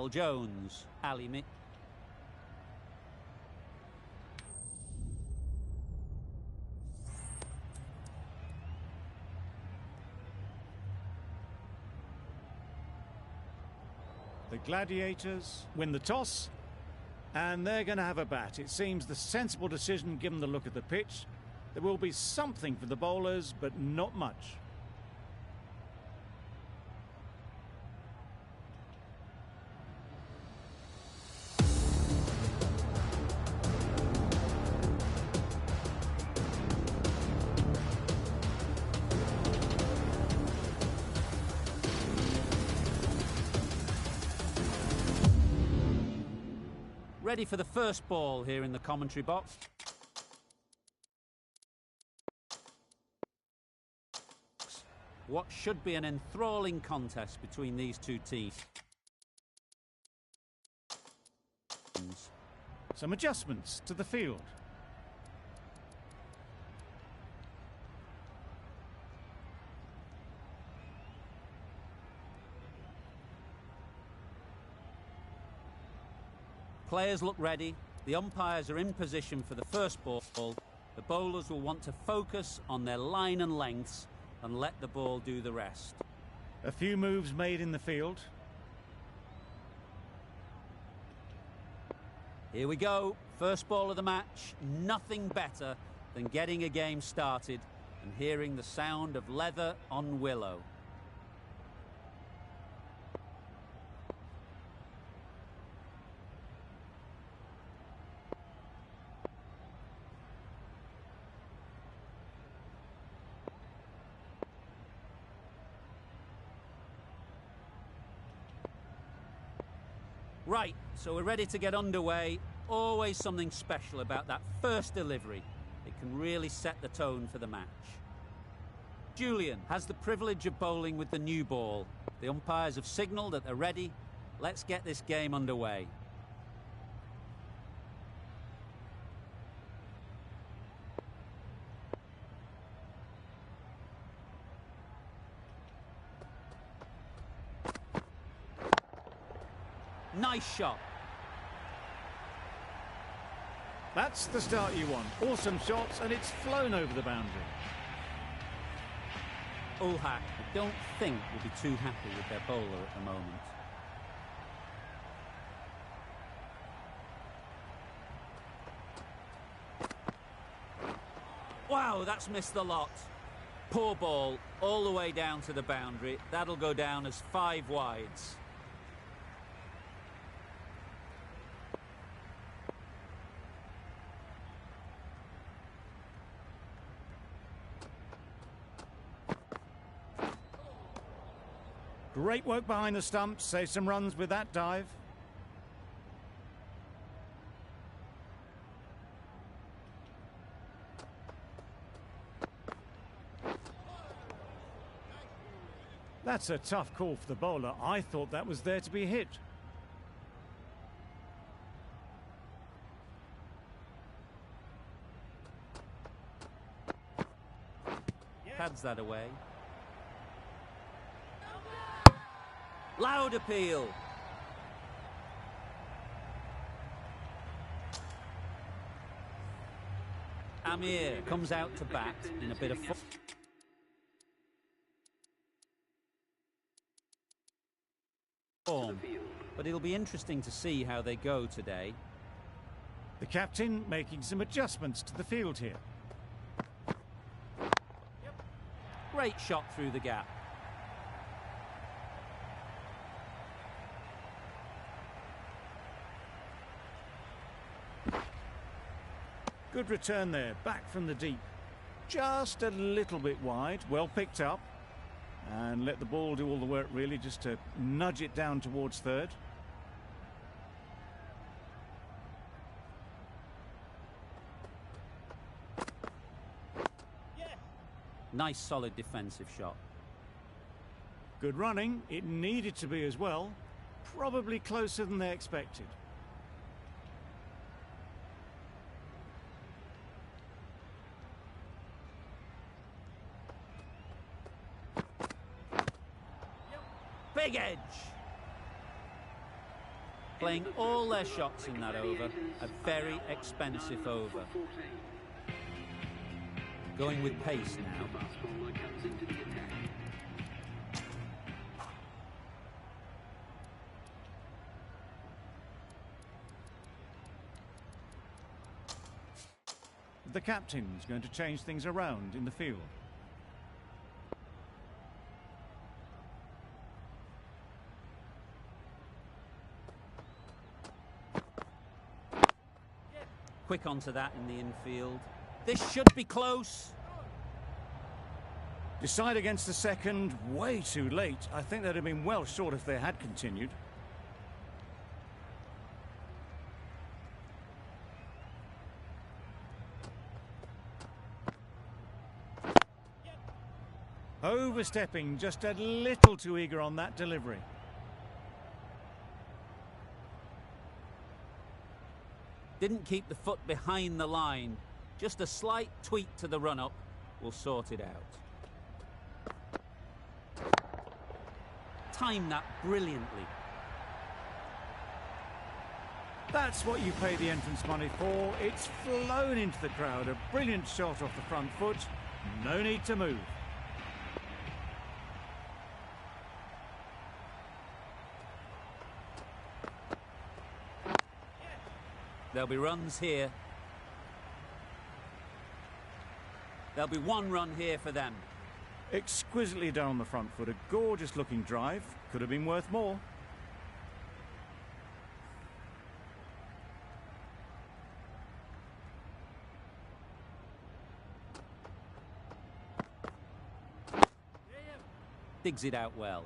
Mel Jones, Ali Mi. The Gladiators win the toss, and they're going to have a bat. It seems the sensible decision given the look at the pitch. There will be something for the bowlers, but not much. Ready for the first ball here in the commentary box. What should be an enthralling contest between these two teams. Some adjustments to the field. Players look ready. The umpires are in position for the first ball. The bowlers will want to focus on their line and lengths and let the ball do the rest. A few moves made in the field. Here we go. First ball of the match. Nothing better than getting a game started and hearing the sound of leather on willow. Right, so we're ready to get underway. Always something special about that first delivery. It can really set the tone for the match. Julian has the privilege of bowling with the new ball. The umpires have signalled that they're ready. Let's get this game underway. Nice shot. That's the start you want. Awesome shots, and it's flown over the boundary. Ulhak, I don't think, will be too happy with their bowler at the moment. Wow, that's missed the lot. Poor ball, all the way down to the boundary. That'll go down as 5 wides. Great work behind the stumps. Save some runs with that dive. That's a tough call for the bowler. I thought that was there to be hit. Pads that away. Loud appeal. Amir comes out to bat in a bit of form, but it'll be interesting to see how they go today. The captain making some adjustments to the field here. Great shot through the gap. Good return there, back from the deep. Just a little bit wide, well picked up. And let the ball do all the work really, just to nudge it down towards third. Nice solid defensive shot. Good running, it needed to be as well. Probably closer than they expected. Big edge. playing all their shots in that over. A very expensive over. Going with pace now. The captain's going to change things around in the field. Quick onto that in the infield. This should be close. Decide against the second, way too late. I think they'd have been well short if they had continued. Overstepping, just a little too eager on that delivery. Didn't keep the foot behind the line. Just a slight tweak to the run-up will sort it out. Timed that brilliantly. That's what you pay the entrance money for. It's flown into the crowd. A brilliant shot off the front foot. No need to move. There'll be runs here. There'll be one run here for them. Exquisitely done on the front foot. A gorgeous looking drive. Could have been worth more. Digs it out well.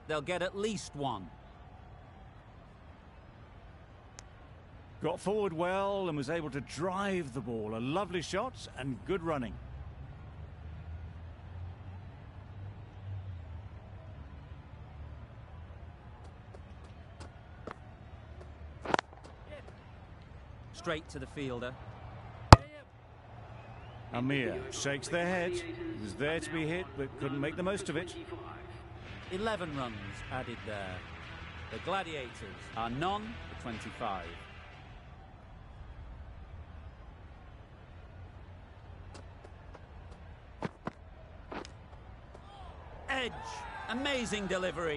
They'll get at least one. Got forward well and was able to drive the ball. A lovely shot and good running. Straight to the fielder. Amir shakes their head. He was there to be hit but couldn't make the most of it. 11 runs added there. The Gladiators are none for 25. Edge. Amazing delivery.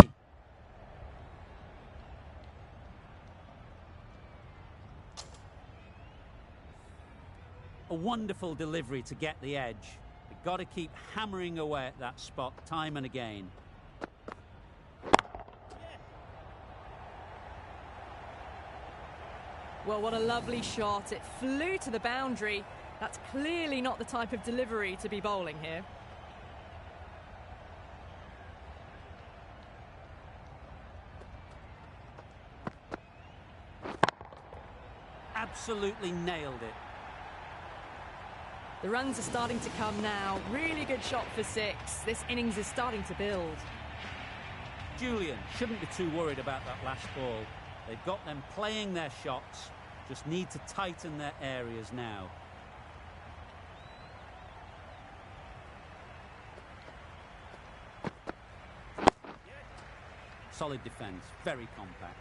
A wonderful delivery to get the edge. They've got to keep hammering away at that spot time and again. Well, what a lovely shot. It flew to the boundary. That's clearly not the type of delivery to be bowling here. Absolutely nailed it. The runs are starting to come now. Really good shot for 6. This innings is starting to build. Julian shouldn't be too worried about that last ball. They've got them playing their shots. Just need to tighten their areas now. Solid defence, very compact.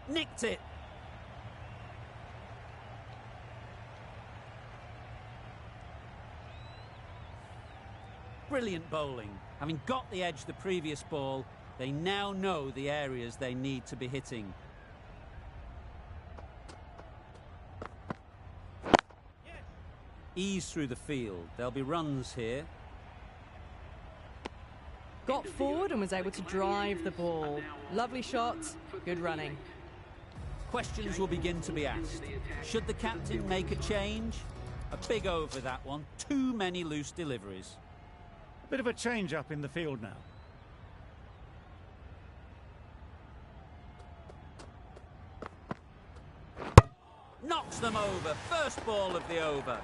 Nicked it. Brilliant bowling. Having got the edge the previous ball, they now know the areas they need to be hitting. Ease through the field. There'll be runs here. Got forward and was able to drive the ball. Lovely shot, good running. Questions will begin to be asked. Should the captain make a change? A big over that one. Too many loose deliveries. Bit of a change up in the field now. them over. First ball of the over.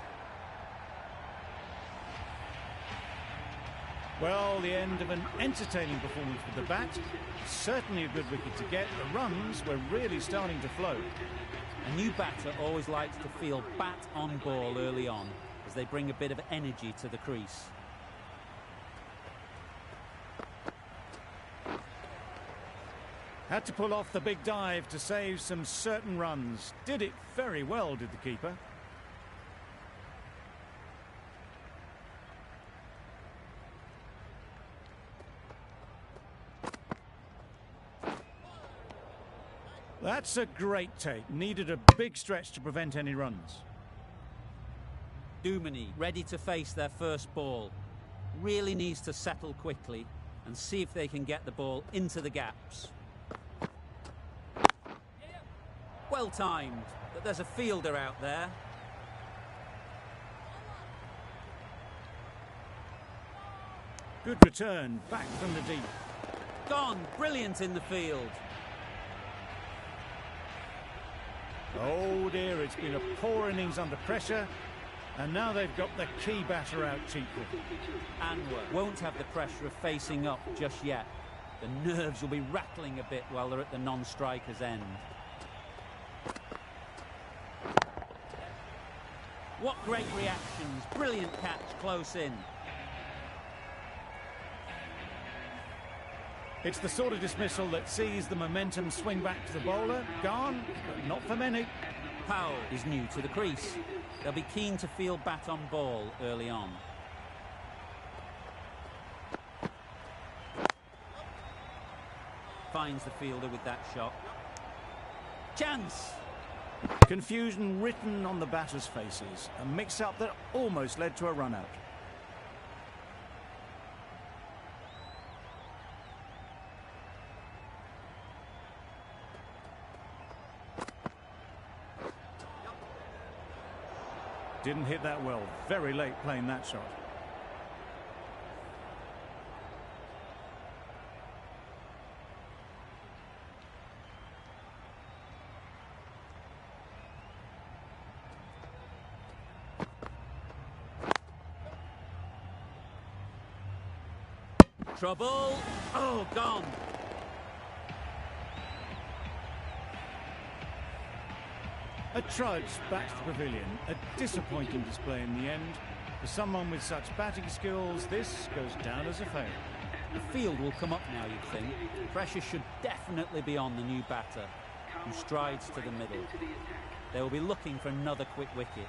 Well, the end of an entertaining performance with the bat. Certainly a good wicket to get. The runs were really starting to flow. A new batter always likes to feel bat on ball early on, as they bring a bit of energy to the crease. Had to pull off the big dive to save some certain runs. Did it very well, did the keeper. That's a great take. Needed a big stretch to prevent any runs. Duminy ready to face their first ball. Really needs to settle quickly and see if they can get the ball into the gaps. Well timed, but there's a fielder out there. Good return, back from the deep. Gone, brilliant in the field. Oh dear, it's been a poor innings under pressure, and now they've got the key batter out cheaply. Anwar won't have the pressure of facing up just yet. The nerves will be rattling a bit while they're at the non-striker's end. What great reactions, brilliant catch close in. It's the sort of dismissal that sees the momentum swing back to the bowler. Gone, but not for many. Powell is new to the crease. They'll be keen to feel bat on ball early on. Finds the fielder with that shot. Chance! Confusion written on the batters' faces. A mix-up that almost led to a run-out. Didn't hit that well. Very late playing that shot. Trouble. Oh, gone. A trudge back to the pavilion. A disappointing display in the end. For someone with such batting skills, this goes down as a fail. The field will come up now, you'd think. Pressure should definitely be on the new batter, who strides to the middle. They will be looking for another quick wicket.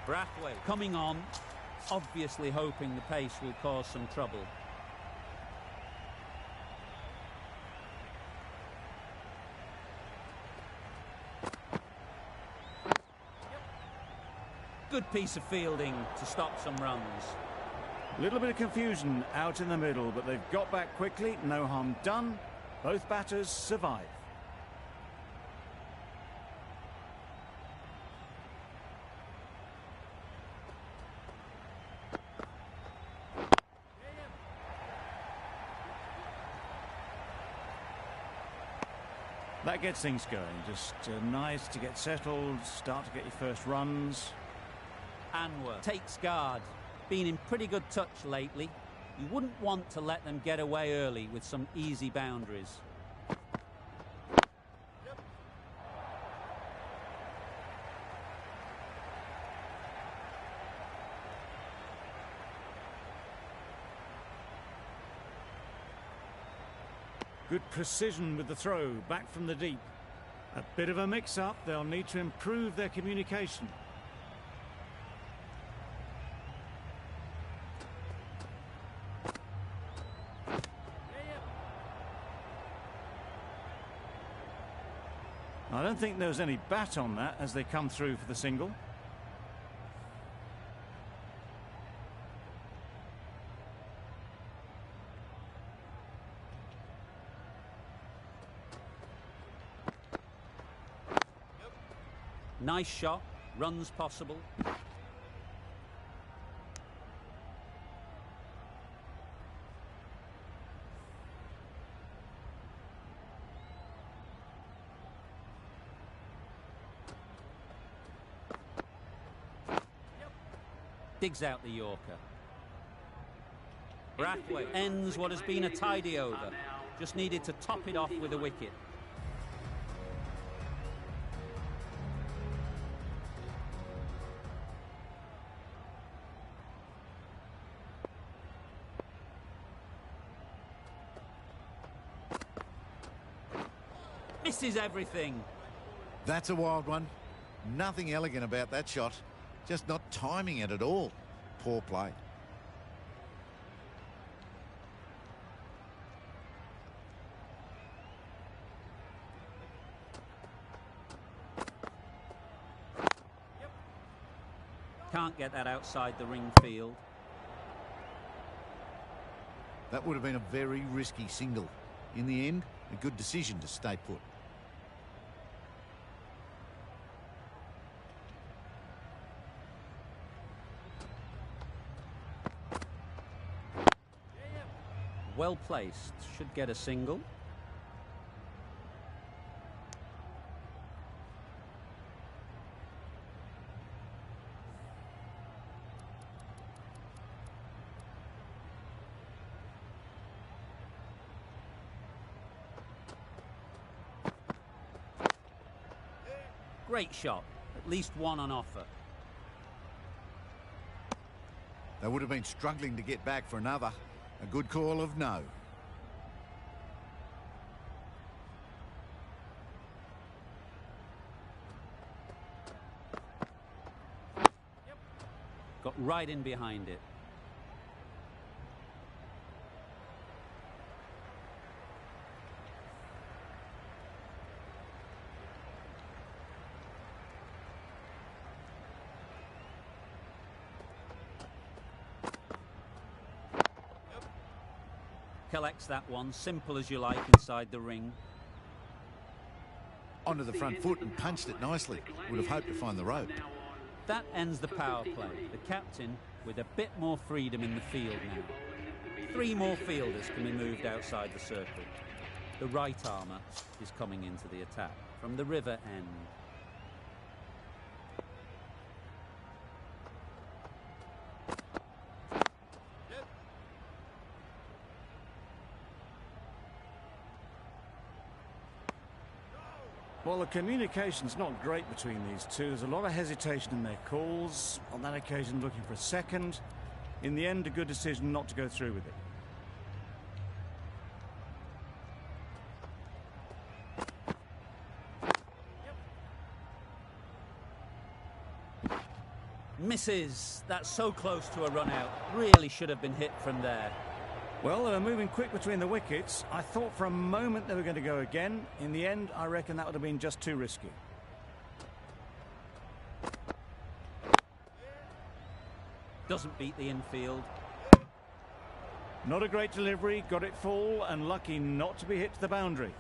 Brathwaite coming on, obviously hoping the pace will cause some trouble. Good piece of fielding to stop some runs. A little bit of confusion out in the middle, but they've got back quickly. No harm done. Both batters survive. That gets things going. Just nice to get settled, start to get your first runs. Anwar takes guard. Been in pretty good touch lately. You wouldn't want to let them get away early with some easy boundaries. Good precision with the throw, back from the deep. A bit of a mix-up. They'll need to improve their communication. I don't think there was any bat on that as they come through for the single. Nice shot, runs possible. Digs out the Yorker. Brathwaite ends what has been a tidy over. Just needed to top it off with a wicket. Misses everything. That's a wild one. Nothing elegant about that shot. Just not timing it at all. Poor play. Can't get that outside the ring field. That would have been a very risky single. In the end, a good decision to stay put. Well placed, should get a single. Great shot, at least one on offer. They would have been struggling to get back for another. A good call of no. Got right in behind it. Collects that one, simple as you like, inside the ring. Onto the front foot and punched it nicely. Would have hoped to find the road. That ends the power play. The captain with a bit more freedom in the field now. 3 more fielders can be moved outside the circle. The right armour is coming into the attack from the river end. Well, the communication's not great between these two. There's a lot of hesitation in their calls. On that occasion, looking for a second. In the end, a good decision not to go through with it. Misses. That's so close to a run out. Really should have been hit from there. Well, they were moving quick between the wickets. I thought for a moment they were going to go again. In the end, I reckon that would have been just too risky. Doesn't beat the infield. Not a great delivery, got it full and lucky not to be hit to the boundary.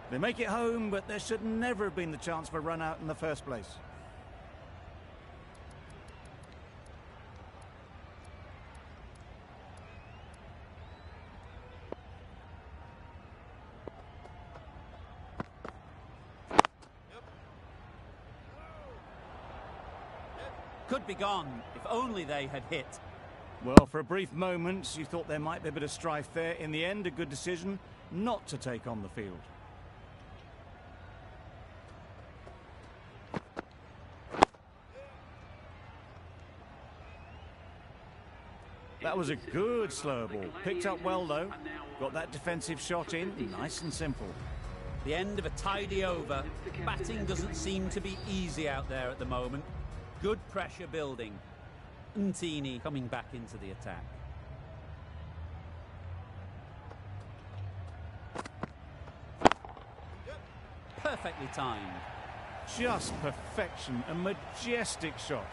They make it home, but there should never have been the chance for a run out in the first place. Could be gone, if only they had hit. Well, for a brief moment, you thought there might be a bit of strife there. In the end, a good decision not to take on the field. That was a good slow ball. Picked up well, though. Got that defensive shot in, nice and simple. The end of a tidy over. Batting doesn't seem to be easy out there at the moment. Good pressure building. Ntini coming back into the attack. Perfectly timed. Just perfection, a majestic shot.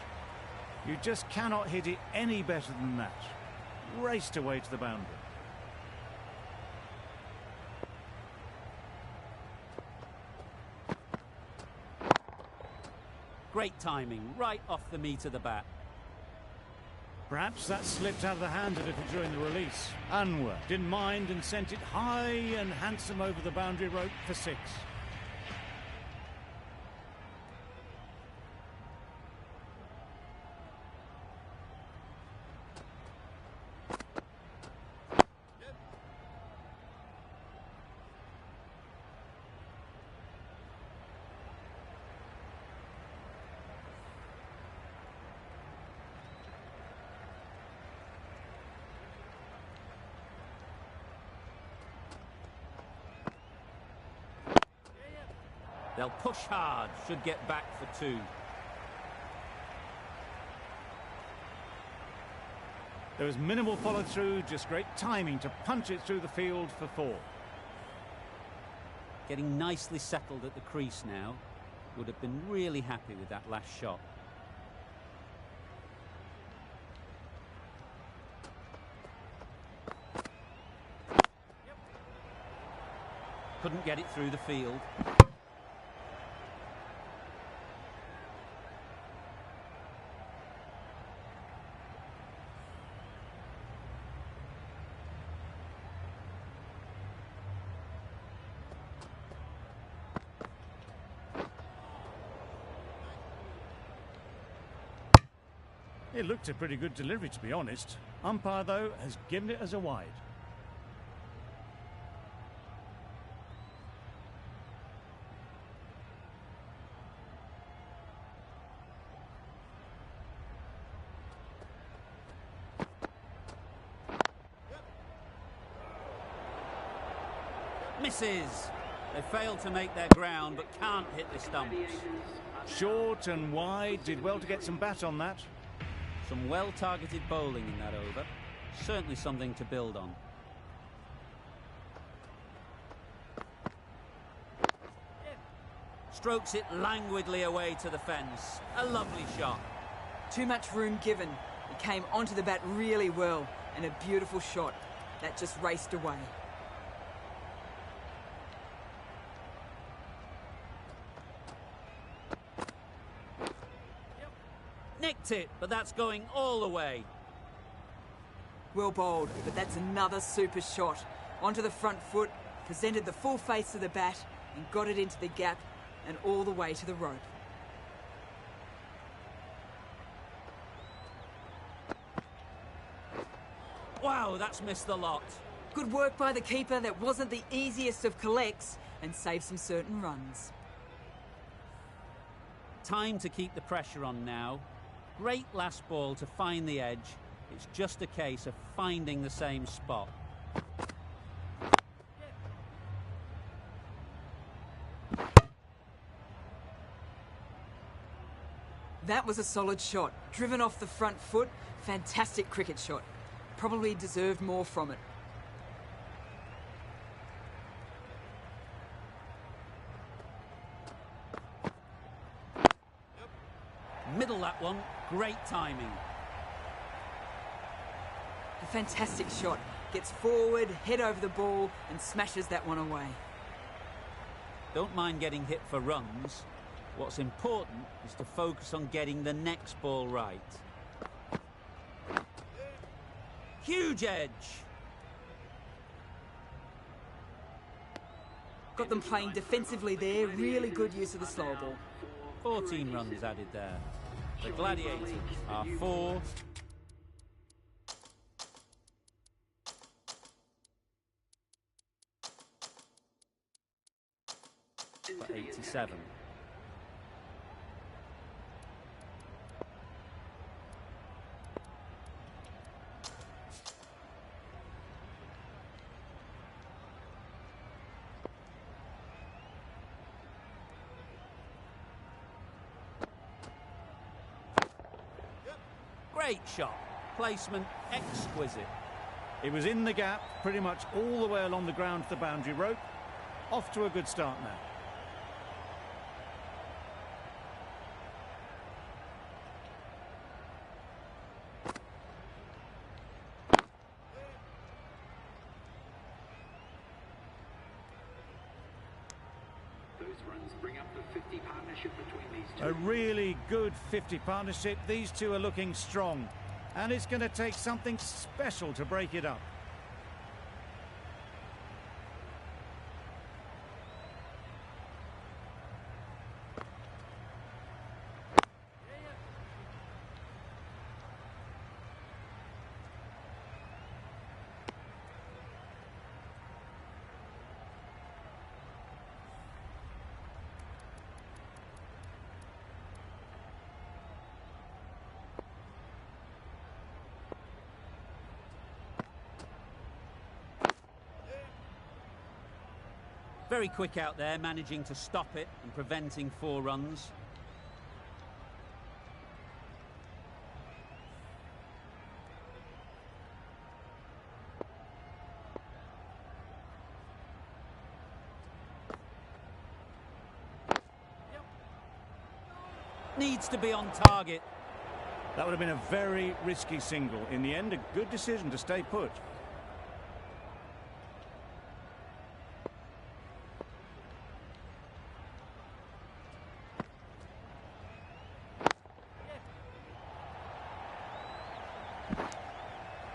You just cannot hit it any better than that. Raced away to the boundary. Great timing, right off the meat of the bat. Perhaps that slipped out of the hand a little during the release. Anwar didn't mind and sent it high and handsome over the boundary rope for 6. They'll push hard, should get back for 2. There was minimal follow-through, just great timing to punch it through the field for 4. Getting nicely settled at the crease now. Would have been really happy with that last shot. Couldn't get it through the field. It looked a pretty good delivery, to be honest. Umpire, though, has given it as a wide. Misses. They failed to make their ground, but can't hit the stumps. Short and wide, did well to get some bat on that. Some well-targeted bowling in that over. Certainly something to build on. Strokes it languidly away to the fence. A lovely shot. Too much room given. He came onto the bat really well, and a beautiful shot. That just raced away. Nicked it, but that's going all the way. Well bowled, but that's another super shot. Onto the front foot, presented the full face of the bat, and got it into the gap and all the way to the rope. Wow, that's missed the lot. Good work by the keeper. That wasn't the easiest of collects, and saved some certain runs. Time to keep the pressure on now. Great last ball to find the edge. It's just a case of finding the same spot. That was a solid shot. Driven off the front foot. Fantastic cricket shot. Probably deserved more from it. Middle that one. Great timing. A fantastic shot. Gets forward, head over the ball, and smashes that one away. Don't mind getting hit for runs. What's important is to focus on getting the next ball right. Huge edge. Got them playing defensively there. Really good use of the slow ball. 14 runs added there. The Gladiators are 4. For 87. Great shot. Placement exquisite. It was in the gap, pretty much all the way along the ground to the boundary rope. Off to a good start now. A really good 50 partnership. These two are looking strong. And it's going to take something special to break it up. Very quick out there, managing to stop it and preventing 4 runs. Needs to be on target. That would have been a very risky single. In the end, a good decision to stay put.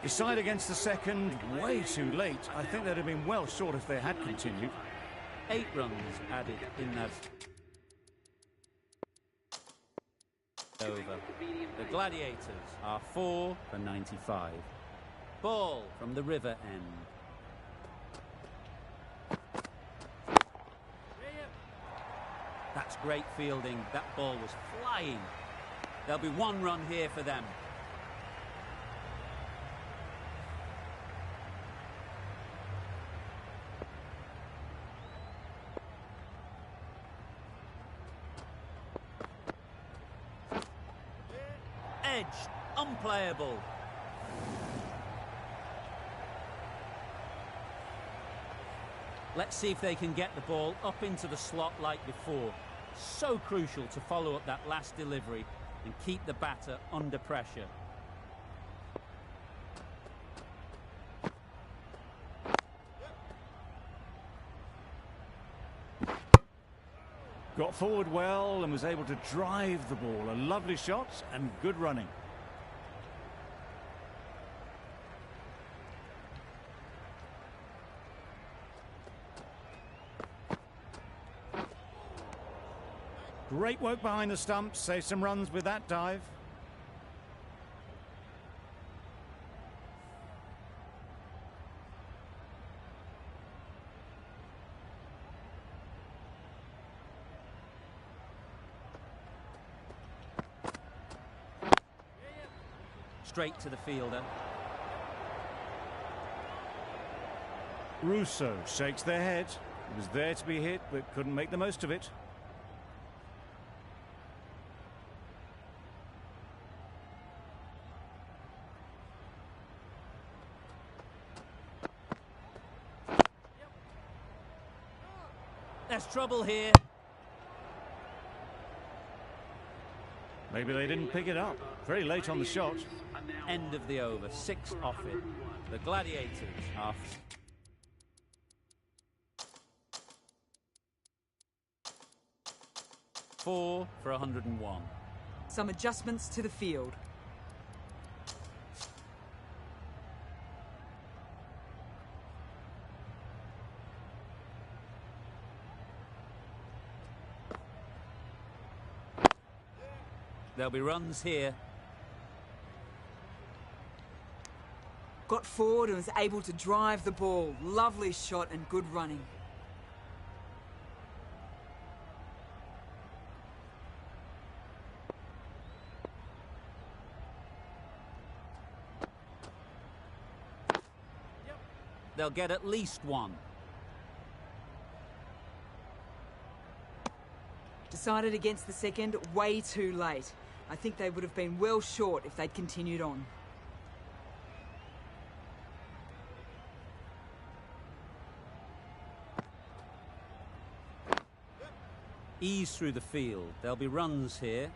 Decide against the second, way too late. I think they'd have been well short if they had continued. 8 runs added in that over. The Gladiators are 4 for 95. Ball from the river end. That's great fielding. That ball was flying. There'll be 1 run here for them. Edge, unplayable. Let's see if they can get the ball up into the slot like before. So crucial to follow up that last delivery and keep the batter under pressure. Got forward well and was able to drive the ball. A lovely shot and good running. Great work behind the stumps. Saved some runs with that dive. Straight to the fielder. Russo shakes their head. It was there to be hit, but couldn't make the most of it. There's trouble here. Maybe they didn't pick it up. Very late on the shot. End of the over, 6 off it. The Gladiators are 4 for 101. Some adjustments to the field. There'll be runs here. Got forward and was able to drive the ball. Lovely shot and good running. They'll get at least 1. Decided against the second way too late. I think they would have been well short if they'd continued on. Ease through the field. There'll be runs here.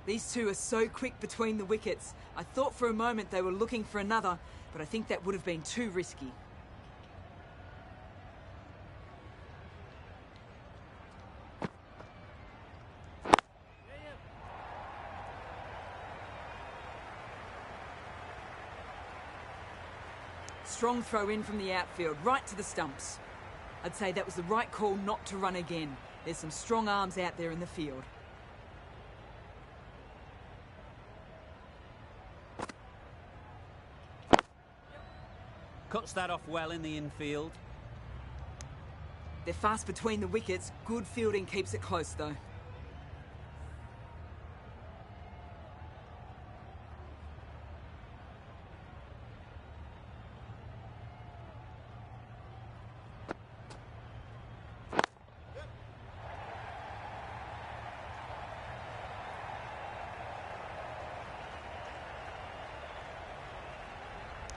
These two are so quick between the wickets. I thought for a moment they were looking for another, but I think that would have been too risky. Strong throw in from the outfield, right to the stumps. I'd say that was the right call not to run again. There's some strong arms out there in the field. Cuts that off well in the infield. They're fast between the wickets. Good fielding keeps it close, though.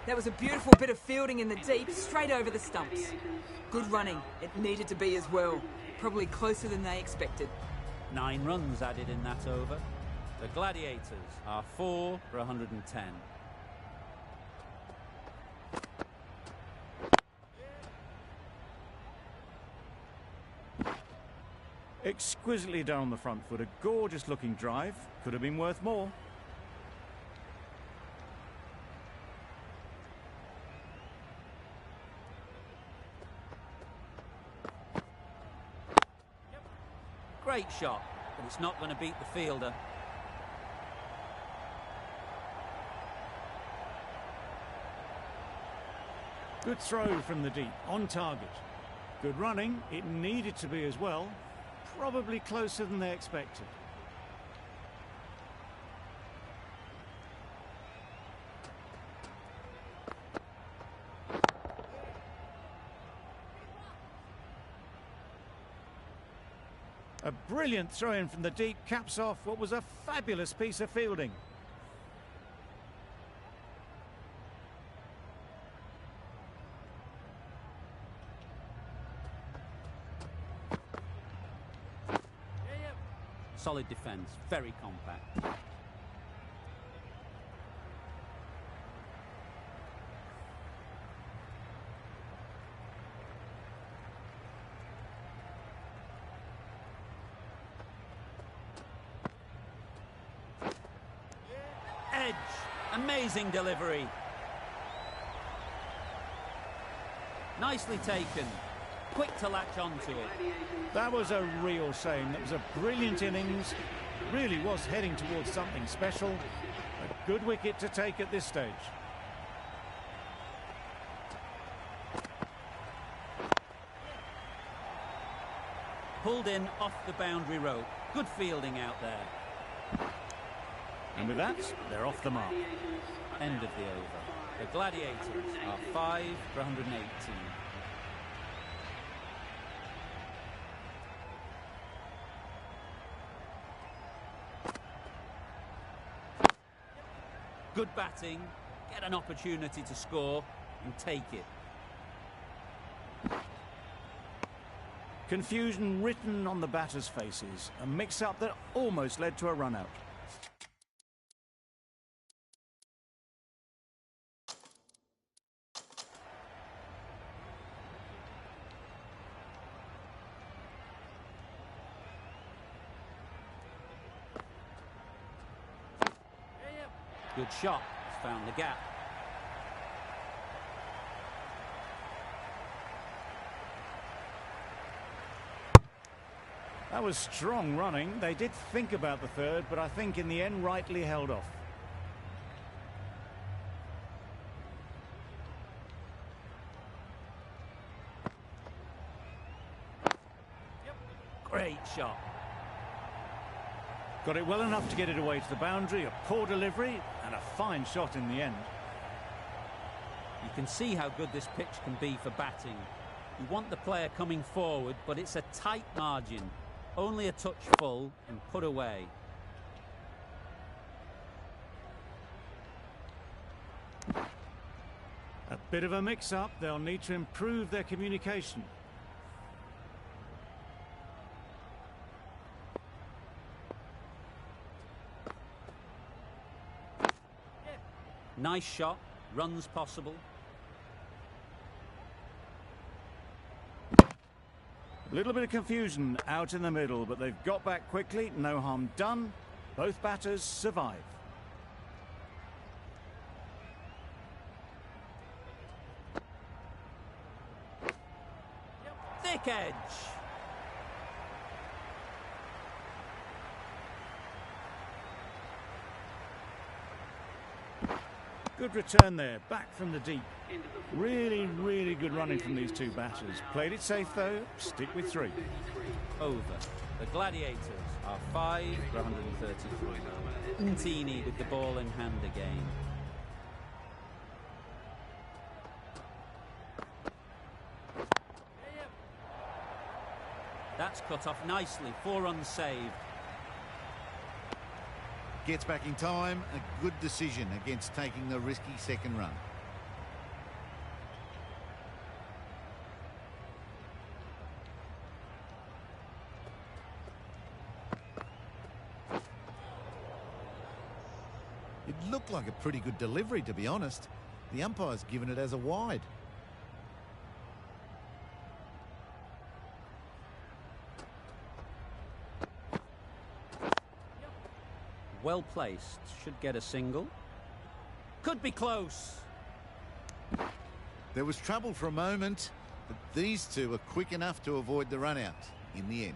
That was a beautiful bit of fielding in the deep, straight over the stumps. Good running. It needed to be as well. Probably closer than they expected. 9 runs added in that over. The Gladiators are 4 for 110. Exquisitely done on the front foot. A gorgeous looking drive. Could have been worth more. Great shot, but it's not going to beat the fielder. Good throw from the deep, on target. Good running, it needed to be as well. Probably closer than they expected. A brilliant throw-in from the deep caps off what was a fabulous piece of fielding. Solid defence, very compact. Edge, amazing delivery. Nicely taken, quick to latch onto it. That was a real shame. That was a brilliant innings. Really was heading towards something special. A good wicket to take at this stage. Pulled in off the boundary rope. Good fielding out there. And with that, they're off the mark. End of the over. The Gladiators are 5 for 118. Good batting, get an opportunity to score and take it. Confusion written on the batters' faces. A mix-up that almost led to a run-out. Good shot, it's found the gap. That was strong running. They did think about the third, but I think in the end rightly held off. Great shot. Got it well enough to get it away to the boundary. A poor delivery and a fine shot in the end. You can see how good this pitch can be for batting. You want the player coming forward, but it's a tight margin. Only a touch full and put away. A bit of a mix-up. They'll need to improve their communication. Nice shot, runs possible. A little bit of confusion out in the middle, but they've got back quickly. No harm done. Both batters survive. Nick edge. Good return there, back from the deep. Really, really good running from these two batters. Played it safe though, stick with 3. Over. The Gladiators are 5 for 133. Ntini with the ball in hand again. That's cut off nicely. 4 runs saved. Gets back in time. A good decision against taking the risky second run. It looked like a pretty good delivery, to be honest. The umpire's given it as a wide. Well placed. Should get a single. Could be close. There was trouble for a moment, but these two are quick enough to avoid the run out in the end.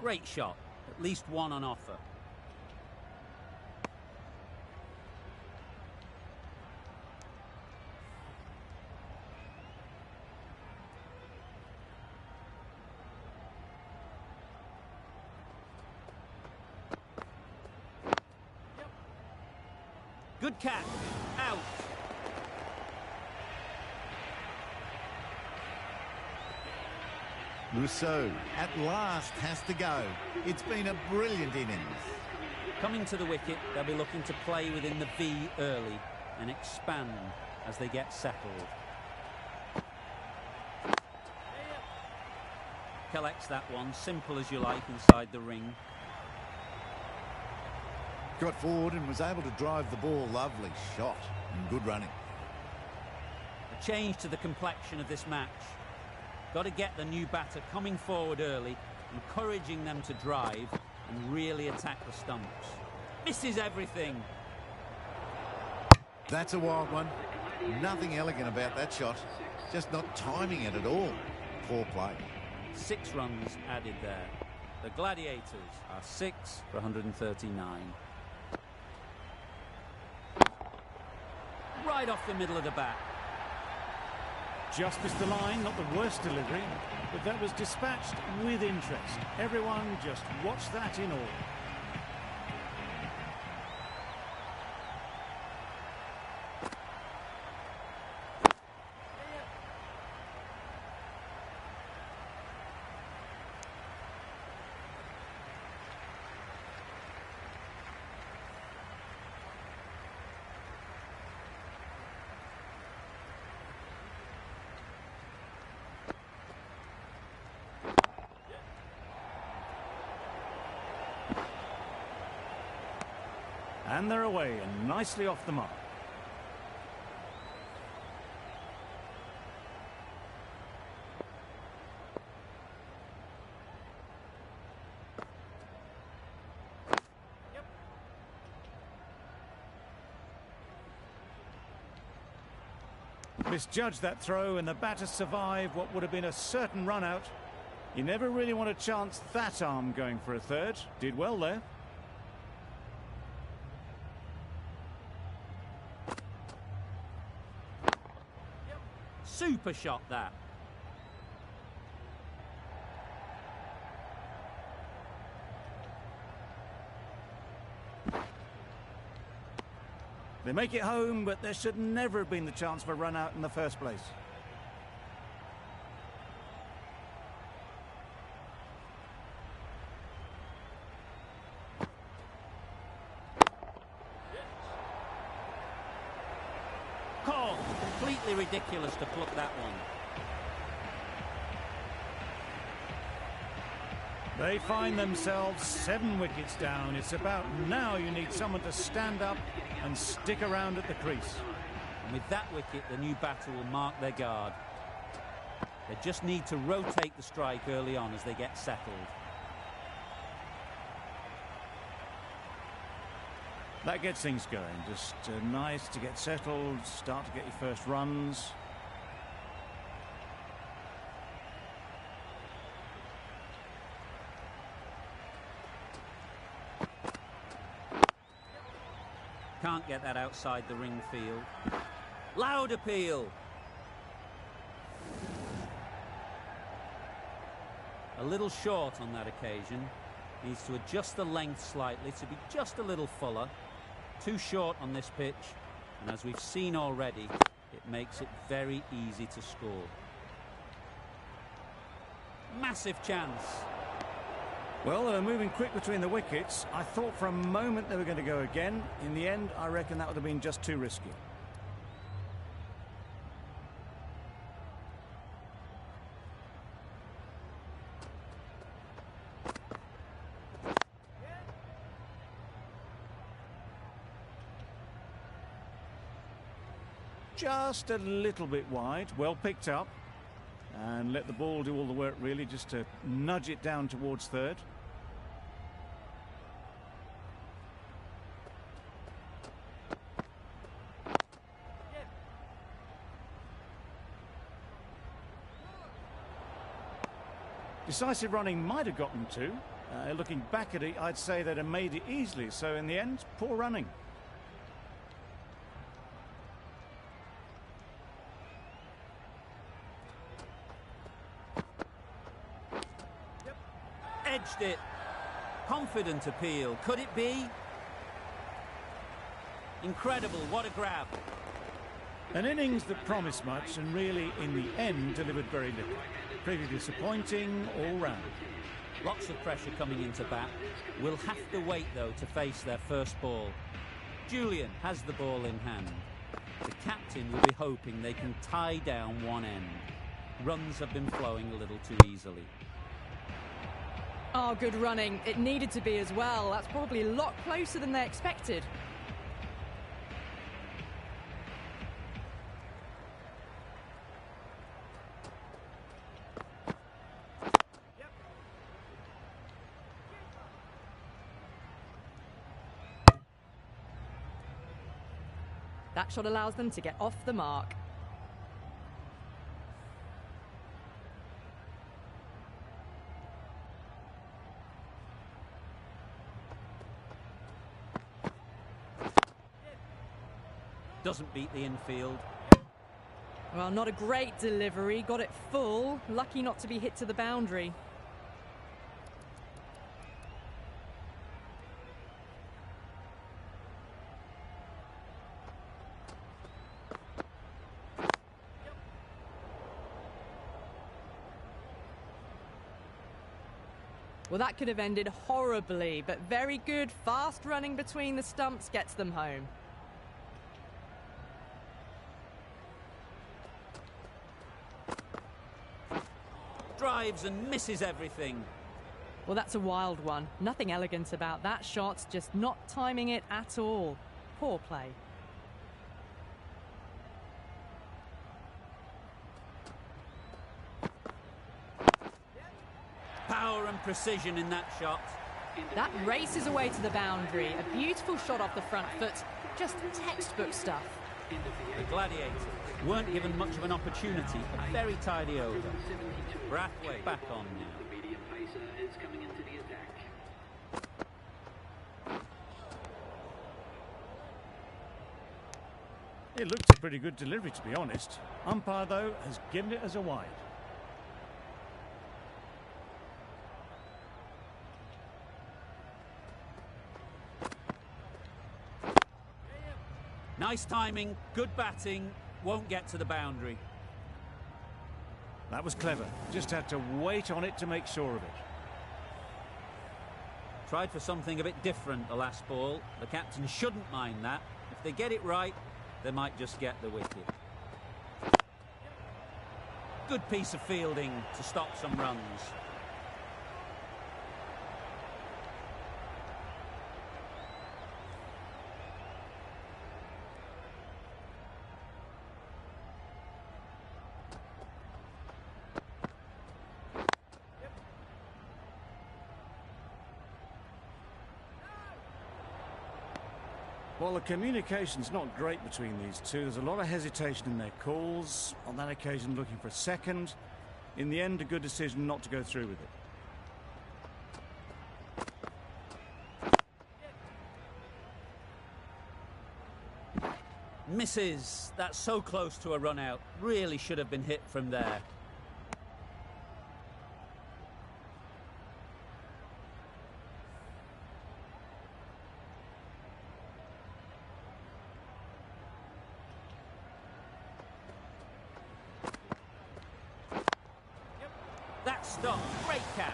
Great shot. At least one on offer. Good catch. Out. Rousseau at last has to go. It's been a brilliant innings. Coming to the wicket, they'll be looking to play within the V early and expand as they get settled. Collects that one, simple as you like, inside the ring. Got forward and was able to drive the ball. Lovely shot and good running. A change to the complexion of this match. Got to get the new batter coming forward early, encouraging them to drive and really attack the stumps. Misses everything. That's a wild one. Nothing elegant about that shot. Just not timing it at all. Poor play. 6 runs added there. The Gladiators are 6 for 139. Right off the middle of the bat. Just missed the line, not the worst delivery, but that was dispatched with interest. Everyone just watched that in awe. And they're away and nicely off the mark. Misjudged that throw and the batter survived what would have been a certain run out. You never really want to chance that arm going for a third. Did well there. Super shot that. They make it home, but there should never have been the chance for a run out in the first place. Call. Completely ridiculous to pluck that one. They find themselves 7 wickets down. It's about now you need someone to stand up and stick around at the crease. And with that wicket, the new batter will mark their guard. They just need to rotate the strike early on as they get settled. That gets things going. Just nice to get settled, start to get your first runs. Can't get that outside the ring field. Loud appeal. A little short on that occasion. Needs to adjust the length slightly to be just a little fuller. Too short on this pitch, and as we've seen already, it makes it very easy to score. Massive chance. Well, they're moving quick between the wickets. I thought for a moment they were going to go again. In the end, I reckon that would have been just too risky. Just a little bit wide, well picked up, and let the ball do all the work really, just to nudge it down towards third. Decisive running might have gotten two. Looking back at it, I'd say they'd have made it easily, so in the end, poor running. Edged it. Confident appeal. Could it be? Incredible. What a grab. An innings that promised much and really, in the end, delivered very little. Pretty disappointing all round. Lots of pressure coming into bat. Will have to wait, though, to face their first ball. Julian has the ball in hand. The captain will be hoping they can tie down one end. Runs have been flowing a little too easily. Oh, good running. It needed to be as well. That's probably a lot closer than they expected. That shot allows them to get off the mark. Doesn't beat the infield. Well, not a great delivery. Got it full. Lucky not to be hit to the boundary. Well, that could have ended horribly, but very good. Fast running between the stumps gets them home. Drives and misses everything. Well, that's a wild one. Nothing elegant about that shot, just not timing it at all. Poor play. Power and precision in that shot. That races away to the boundary. A beautiful shot off the front foot. Just textbook stuff. The Gladiators weren't given much of an opportunity. A very tidy over. Brathwaite back on now. It looked a pretty good delivery, to be honest. Umpire, though, has given it as a wide. Nice timing, good batting, won't get to the boundary. That was clever. Just had to wait on it to make sure of it. Tried for something a bit different the last ball. The captain shouldn't mind that. If they get it right, they might just get the wicket. Good piece of fielding to stop some runs. Well, the communication's not great between these two. There's a lot of hesitation in their calls. On that occasion, looking for a second. In the end, a good decision not to go through with it. Misses. That's so close to a run out. Really should have been hit from there. That stop. Great catch.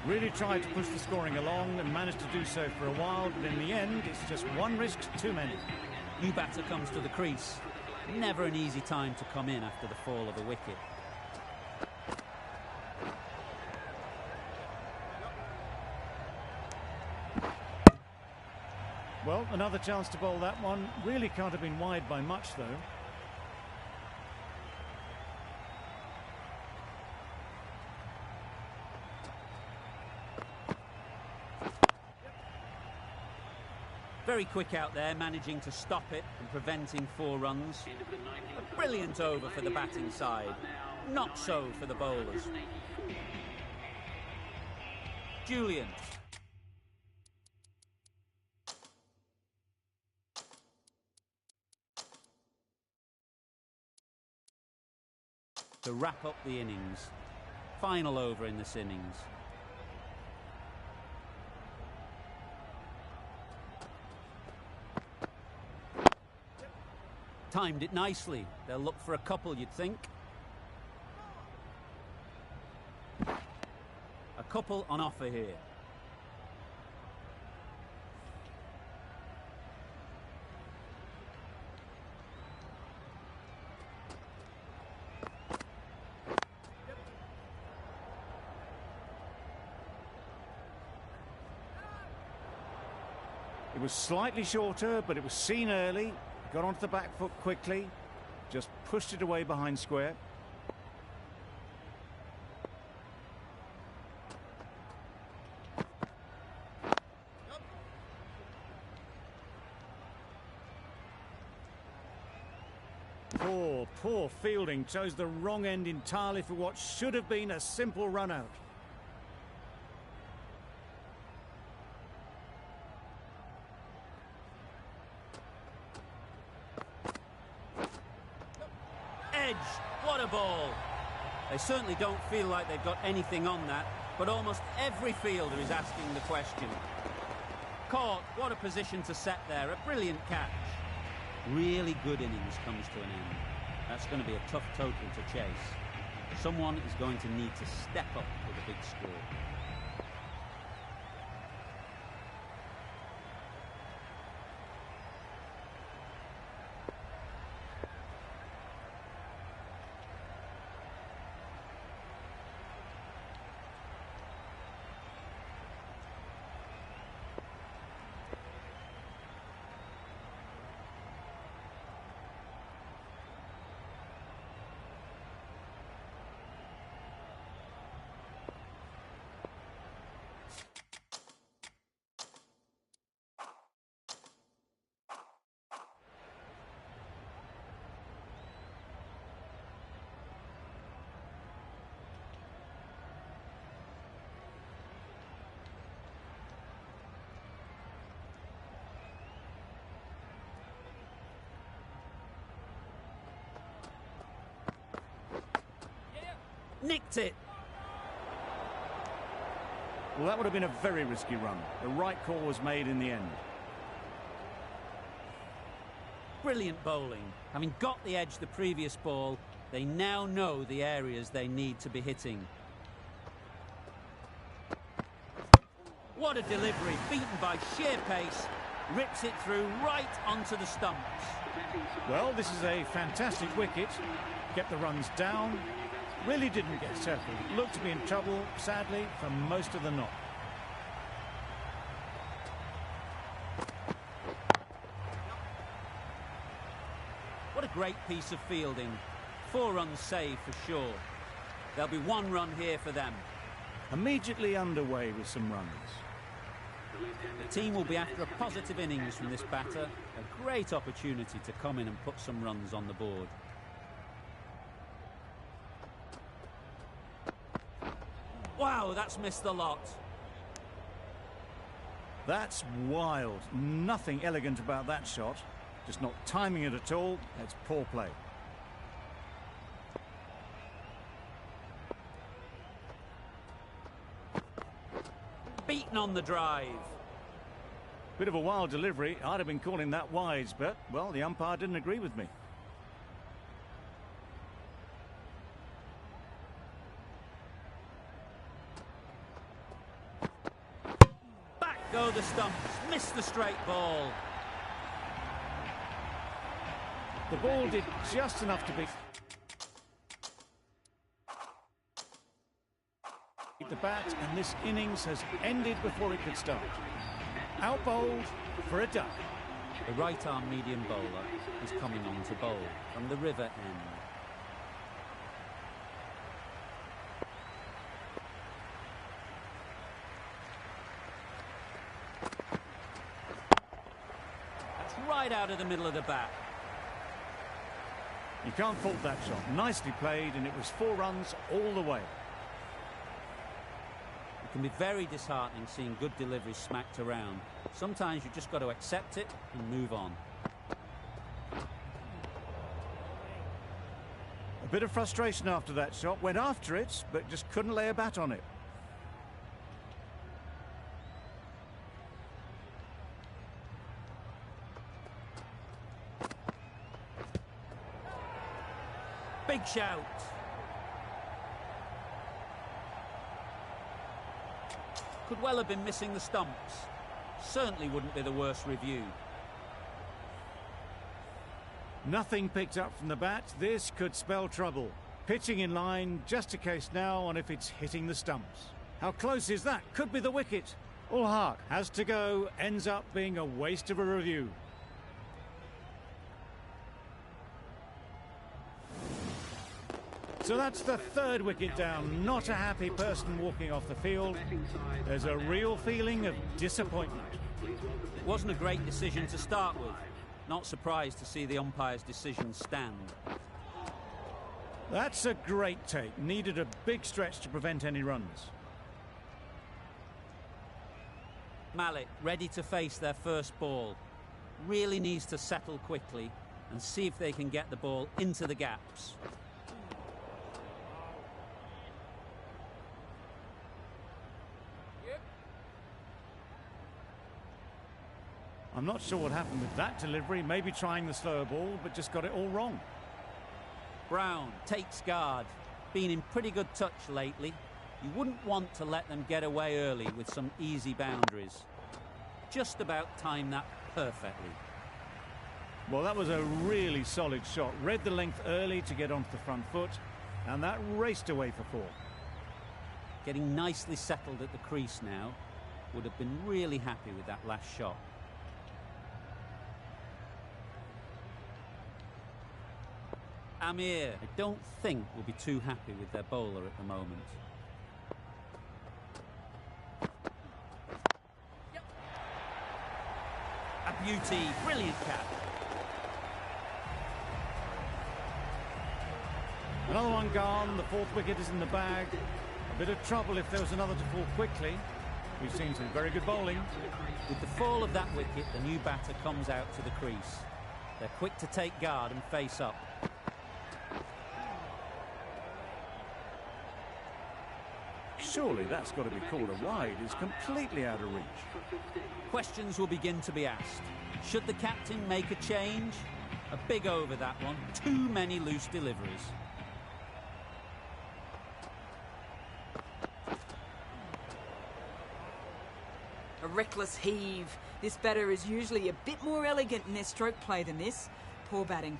Really tried to push the scoring along and managed to do so for a while, but in the end, it's just one risk too many. New batter comes to the crease. Never an easy time to come in after the fall of a wicket. Well, another chance to bowl that one. Really can't have been wide by much, though. Very quick out there, managing to stop it and preventing 4 runs. A brilliant over for the batting side. Not so for the bowlers. Julian. To wrap up the innings. Final over in this innings. Timed it nicely. They'll look for a couple, you'd think. A couple on offer here. It was slightly shorter, but it was seen early. Got onto the back foot quickly, just pushed it away behind square. Poor fielding. Chose the wrong end entirely for what should have been a simple run out. What a ball. They certainly don't feel like they've got anything on that, but almost every fielder is asking the question. Caught. What a position to set there. A brilliant catch. Really good innings comes to an end. That's going to be a tough total to chase. Someone is going to need to step up with a big score. Nicked it. Well, that would have been a very risky run. The right call was made in the end. Brilliant bowling. Having got the edge the previous ball, they now know the areas they need to be hitting. What a delivery, beaten by sheer pace, rips it through right onto the stumps. Well, this is a fantastic wicket. Kept the runs down. Really didn't get settled. Looked to be in trouble, sadly, for most of the knock. What a great piece of fielding. 4 runs saved for sure. There'll be 1 run here for them. immediately underway with some runs. The team will be after a positive innings from this batter. A great opportunity to come in and put some runs on the board. Wow, that's missed the lot. That's wild. Nothing elegant about that shot. Just not timing it at all. It's poor play. Beaten on the drive. Bit of a wild delivery. I'd have been calling that wide, but, well, the umpire didn't agree with me. Back go the stumps. Missed the straight ball. The ball did just enough to beat the bat, and this innings has ended before it could start. Out bowled for a duck. The right-arm medium bowler is coming on to bowl from the river end. That's right out of the middle of the bat. You can't fault that shot. Nicely played, and it was 4 runs all the way. It can be very disheartening seeing good deliveries smacked around. Sometimes you just got to accept it and move on. A bit of frustration after that shot. Went after it, but just couldn't lay a bat on it. Big shout. Could well have been missing the stumps. Certainly wouldn't be the worst review. Nothing picked up from the bat. This could spell trouble. Pitching in line, just a case now on if it's hitting the stumps. How close is that? Could be the wicket. All Hark has to go, ends up being a waste of a review. So that's the 3rd wicket down. Not a happy person walking off the field. There's a real feeling of disappointment. It wasn't a great decision to start with. Not surprised to see the umpire's decision stand. That's a great take. Needed a big stretch to prevent any runs. Malik ready to face their first ball. Really needs to settle quickly and see if they can get the ball into the gaps. I'm not sure what happened with that delivery. Maybe trying the slower ball, but just got it all wrong. Brown takes guard. Been in pretty good touch lately. You wouldn't want to let them get away early with some easy boundaries. Just about timed that perfectly. Well, that was a really solid shot. Read the length early to get onto the front foot, and that raced away for 4. Getting nicely settled at the crease now. Would have been really happy with that last shot. Amir, I don't think will be too happy with their bowler at the moment. Yep. A beauty, brilliant cap. Another one gone. The 4th wicket is in the bag. A bit of trouble if there was another to fall quickly. We've seen some very good bowling. With the fall of that wicket, the new batter comes out to the crease. They're quick to take guard and face up. Surely that's got to be called a wide. It's completely out of reach. Questions will begin to be asked. Should the captain make a change? A big over that one. Too many loose deliveries. A reckless heave. This batter is usually a bit more elegant in their stroke play than this. Poor batting.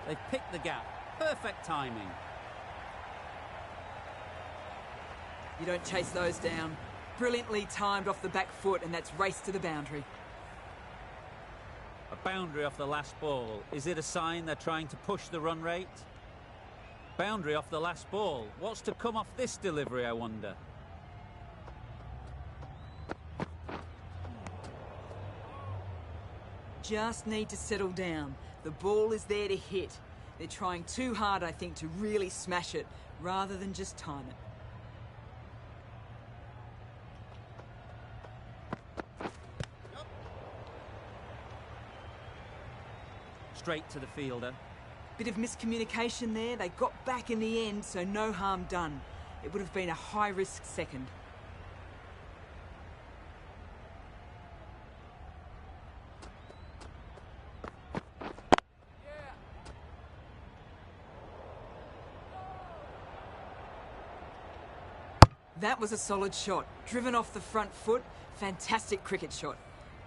They've picked the gap. Perfect timing. You don't chase those down. Brilliantly timed off the back foot, and that's race to the boundary. A boundary off the last ball. Is it a sign they're trying to push the run rate? Boundary off the last ball. What's to come off this delivery, I wonder? Just need to settle down. The ball is there to hit. They're trying too hard, I think, to really smash it, rather than just time it. Straight to the fielder. Bit of miscommunication there. They got back in the end, so no harm done. It would have been a high-risk second. That was a solid shot. Driven off the front foot. Fantastic cricket shot.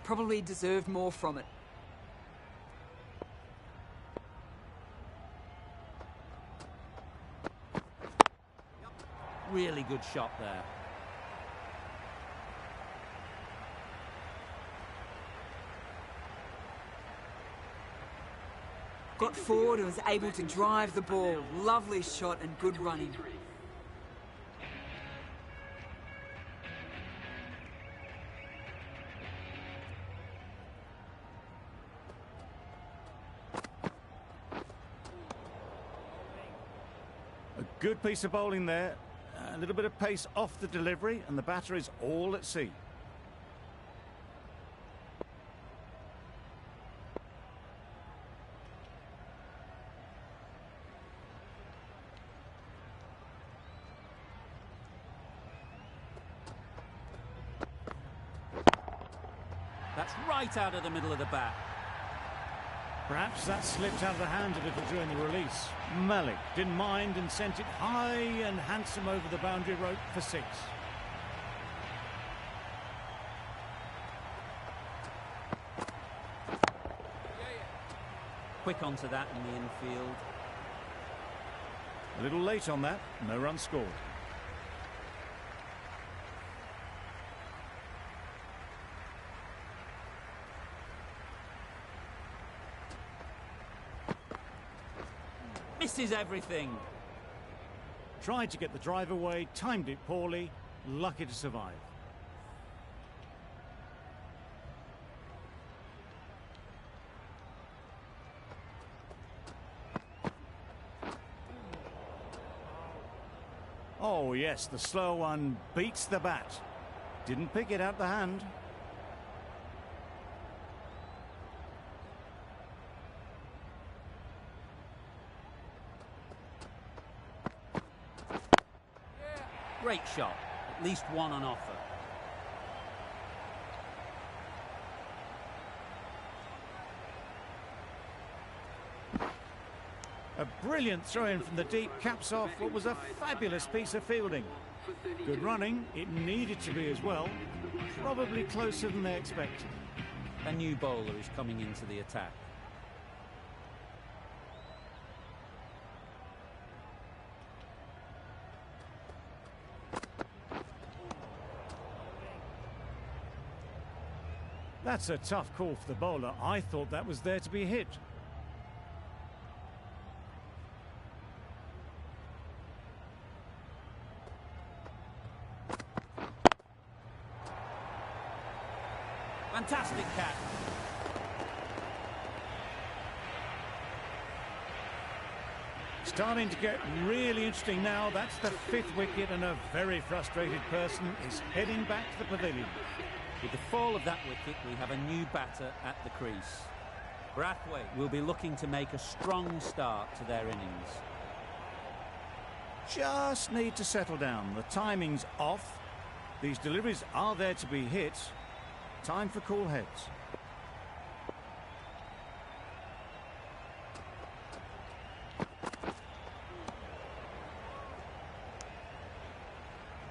Probably deserved more from it. Really good shot there. Got forward and was able to drive the ball. Lovely shot and good running. A good piece of bowling there. A little bit of pace off the delivery, and the batter is all at sea. That's right out of the middle of the bat. Perhaps that slipped out of the hand a little during the release. Malik didn't mind and sent it high and handsome over the boundary rope for 6. Quick onto that in the infield. A little late on that, no run scored. Misses everything. Tried to get the drive away, timed it poorly, lucky to survive. Oh yes, the slow one beats the bat. Didn't pick it out the hand. Great shot. At least one on offer. A brilliant throw-in from the deep caps off what was a fabulous piece of fielding. Good running. It needed to be as well. Probably closer than they expected. A new bowler is coming into the attack. That's a tough call for the bowler. I thought that was there to be hit. Fantastic catch. Starting to get really interesting now. That's the 5th wicket, and a very frustrated person is heading back to the pavilion. With the fall of that wicket, we have a new batter at the crease. Brathwaite will be looking to make a strong start to their innings. Just need to settle down. The timing's off. These deliveries are there to be hit. Time for cool heads.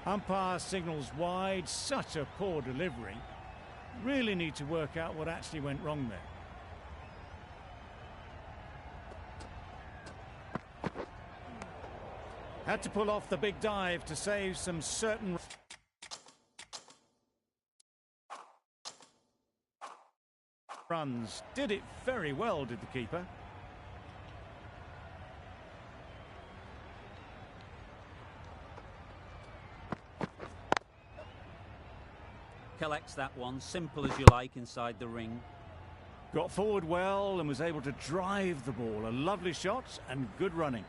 Umpire signals wide. Such a poor delivery. Really need to work out what actually went wrong there. Had to pull off the big dive to save some certain... Runs. Did it very well, did the keeper. Collects that one, simple as you like, inside the ring. Got forward well and was able to drive the ball. A lovely shot and good running.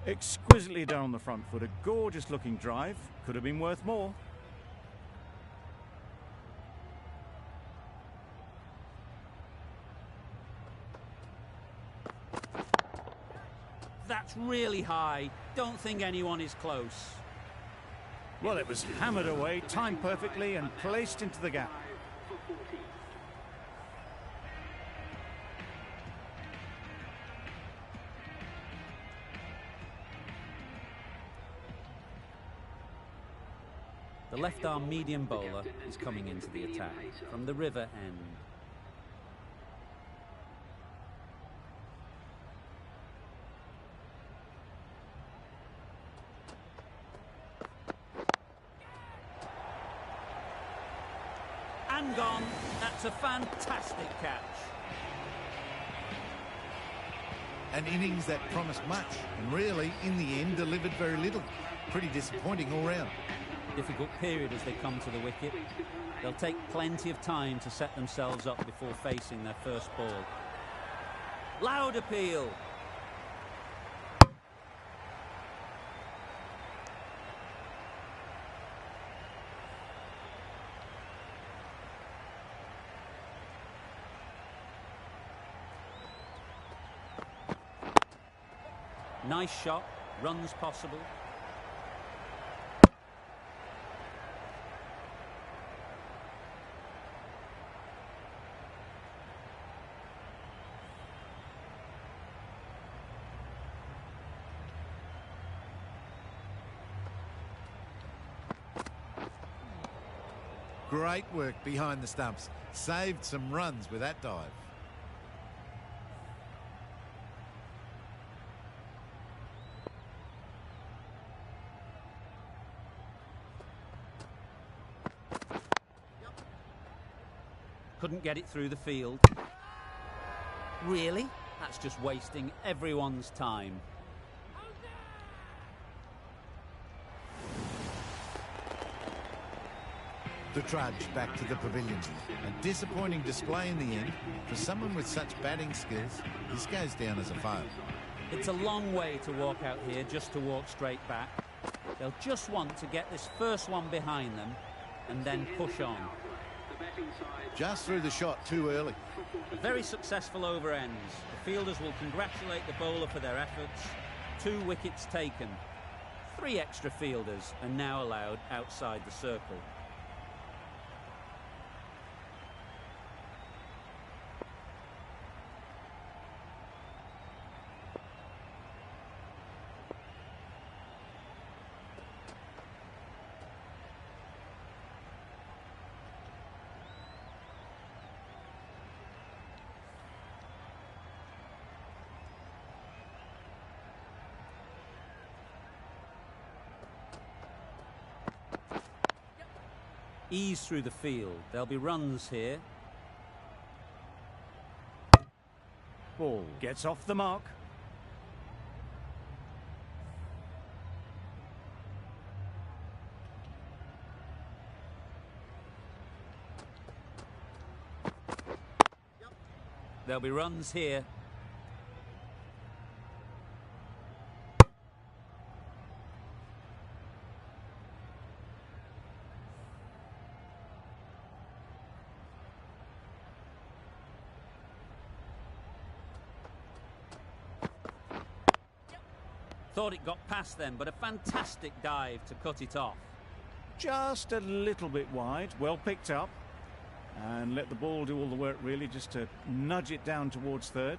Exquisitely done on the front foot. A gorgeous looking drive. Could have been worth more. That's really high. Don't think anyone is close. Well, it was hammered away, timed perfectly and placed into the gap. The left-arm medium bowler is coming into the attack from the river end. And gone. That's a fantastic catch. An innings that promised much and really, in the end, delivered very little. Pretty disappointing all round. Difficult period as they come to the wicket. They'll take plenty of time to set themselves up before facing their first ball. Loud appeal. Nice shot, runs possible. Great work behind the stumps. Saved some runs with that dive. Couldn't get it through the field. Really? That's just wasting everyone's time. The trudge back to the pavilion. A disappointing display in the end. For someone with such batting skills, this goes down as a fail. It's a long way to walk out here just to walk straight back. They'll just want to get this first one behind them and then push on. Just threw the shot too early. A very successful over ends. The fielders will congratulate the bowler for their efforts. 2 wickets taken. 3 extra fielders are now allowed outside the circle. Ease through the field. There'll be runs here. Ball gets off the mark. There'll be runs here. Thought it got past them, but a fantastic dive to cut it off. Just a little bit wide, well picked up. And let the ball do all the work really, just to nudge it down towards third.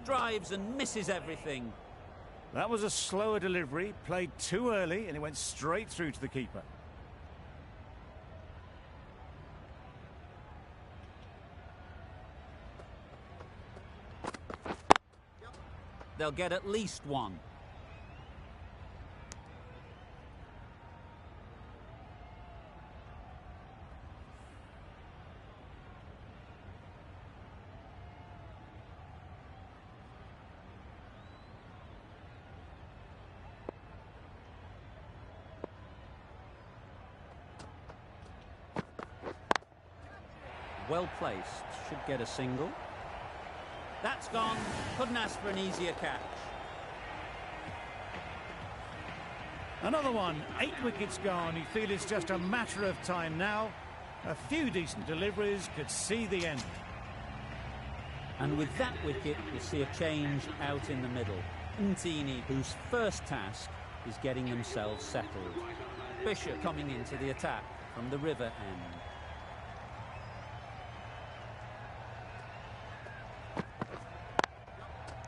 Drives and misses everything. That was a slower delivery, played too early, and it went straight through to the keeper. they'll get at least one. Well placed, should get a single. That's gone, couldn't ask for an easier catch. Another one, 8 wickets gone. You feel it's just a matter of time now. A few decent deliveries could see the end. And with that wicket, we'll see a change out in the middle. Ntini, whose first task is getting themselves settled. Bishop coming into the attack from the river end.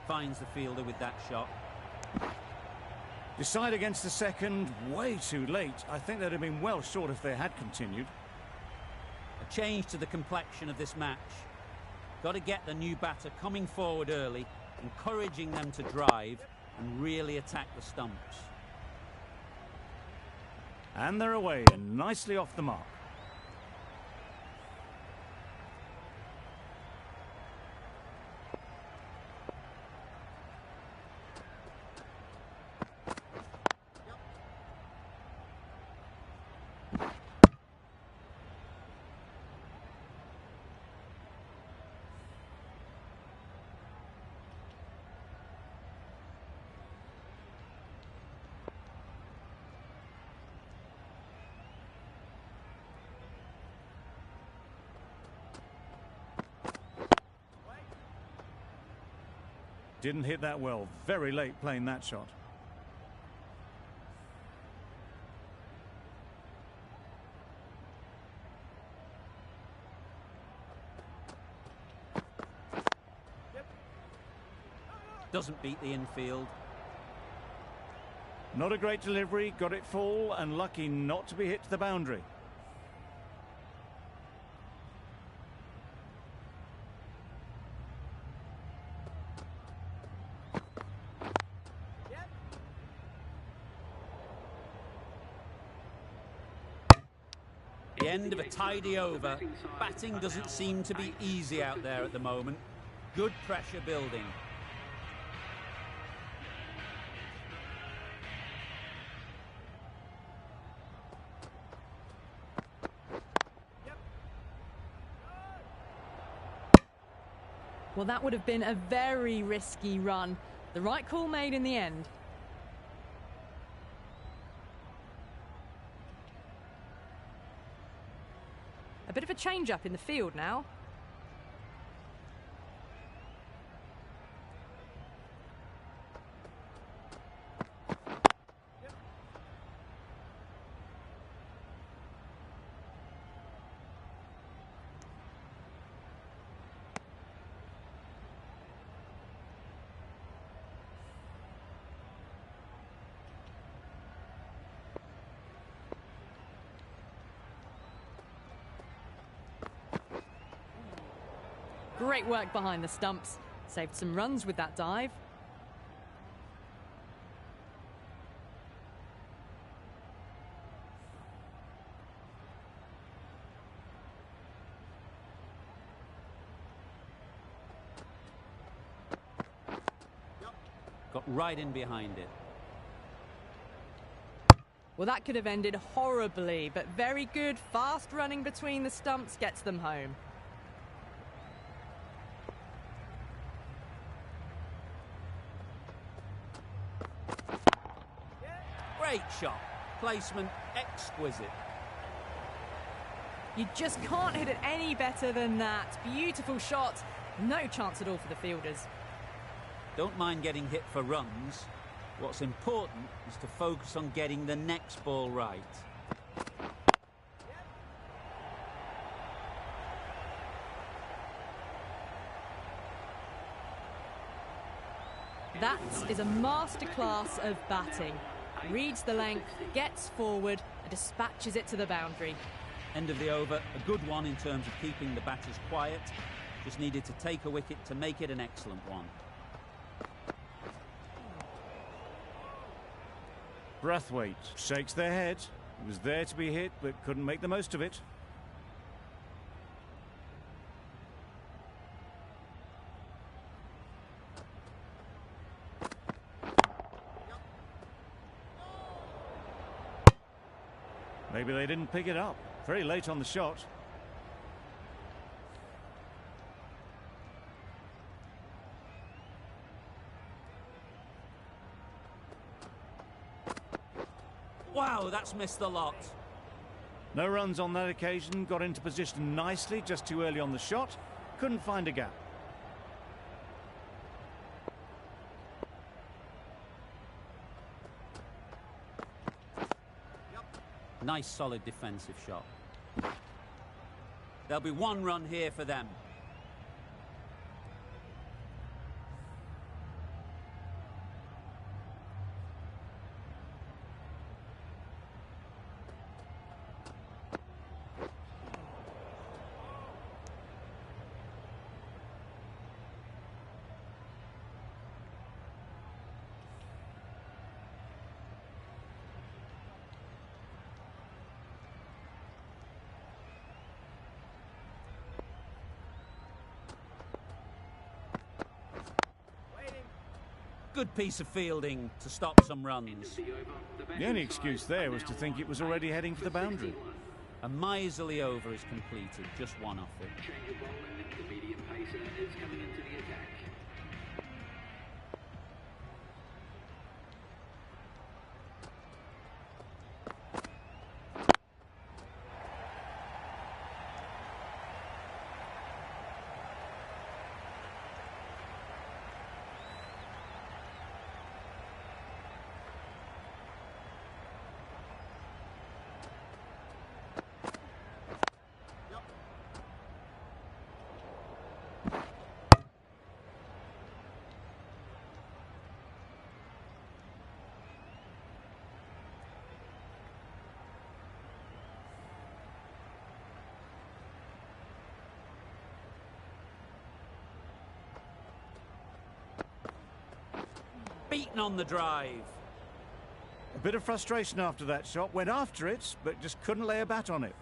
Finds the fielder with that shot. Decide against the second, way too late. I think they'd have been well short if they had continued. A change to the complexion of this match. Got to get the new batter coming forward early, encouraging them to drive and really attack the stumps. And they're away and nicely off the mark. Didn't hit that well. Very late playing that shot. Doesn't beat the infield. Not a great delivery, got it full and lucky not to be hit to the boundary. The end of a tidy over. Batting doesn't seem to be easy out there at the moment. Good pressure building. Well, that would have been a very risky run. The right call made in the end. A bit of a change-up in the field now. Great work behind the stumps. Saved some runs with that dive. Got right in behind it. Well, that could have ended horribly, but very good. Fast running between the stumps gets them home. Great shot. Placement exquisite. You just can't hit it any better than that. Beautiful shot. No chance at all for the fielders. Don't mind getting hit for runs. What's important is to focus on getting the next ball right. That is a masterclass of batting. Reads the length, gets forward, and dispatches it to the boundary. End of the over, a good one in terms of keeping the batters quiet. Just needed to take a wicket to make it an excellent one. Brathwaite shakes their head. He was there to be hit, but couldn't make the most of it. Maybe they didn't pick it up. Very late on the shot. Wow, that's missed the lot. No runs on that occasion. Got into position nicely, just too early on the shot. Couldn't find a gap. Nice solid defensive shot. There'll be one run here for them. Good piece of fielding to stop some runs. The only excuse there was to think it was already heading for the boundary. A miserly over is completed, just one off it. The medium pacer is coming into the attack. Beaten on the drive. A bit of frustration after that shot. Went after it, but just couldn't lay a bat on it.